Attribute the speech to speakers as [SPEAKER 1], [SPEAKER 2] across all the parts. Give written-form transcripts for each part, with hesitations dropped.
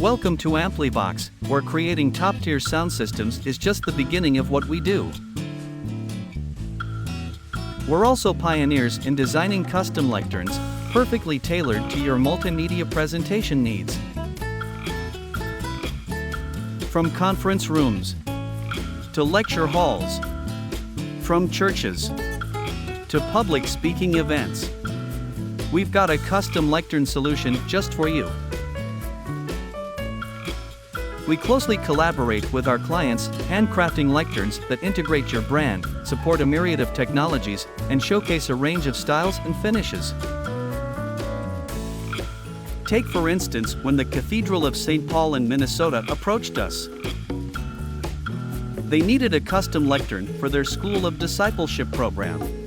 [SPEAKER 1] Welcome to AmpliVox, where creating top-tier sound systems is just the beginning of what we do. We're also pioneers in designing custom lecterns, perfectly tailored to your multimedia presentation needs. From conference rooms to lecture halls, from churches to public speaking events, we've got a custom lectern solution just for you. We closely collaborate with our clients, handcrafting lecterns that integrate your brand, support a myriad of technologies, and showcase a range of styles and finishes. Take for instance when the Cathedral of St. Paul in Minnesota approached us. They needed a custom lectern for their School of Discipleship Program.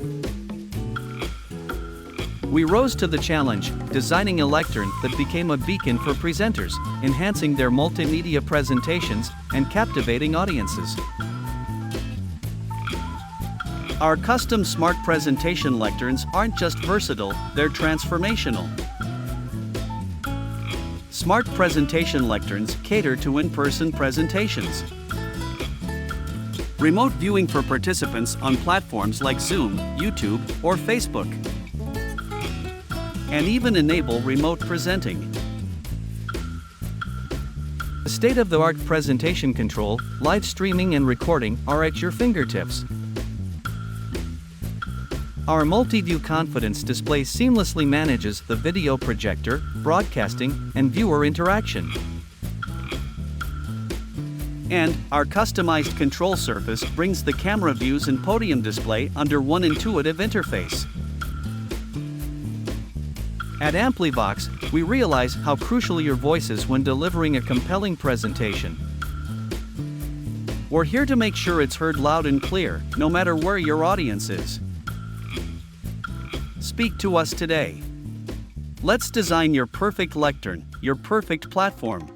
[SPEAKER 1] We rose to the challenge, designing a lectern that became a beacon for presenters, enhancing their multimedia presentations and captivating audiences. Our custom Smart Presentation Lecterns aren't just versatile, they're transformational. Smart Presentation Lecterns cater to in-person presentations. Remote viewing for participants on platforms like Zoom, YouTube, or Facebook. And even enable remote presenting. State-of-the-art presentation control, live streaming and recording are at your fingertips. Our multi-view confidence display seamlessly manages the video projector, broadcasting, and viewer interaction. And our customized control surface brings the camera views and podium display under one intuitive interface. At AmpliVox, we realize how crucial your voice is when delivering a compelling presentation. We're here to make sure it's heard loud and clear, no matter where your audience is. Speak to us today. Let's design your perfect lectern, your perfect platform.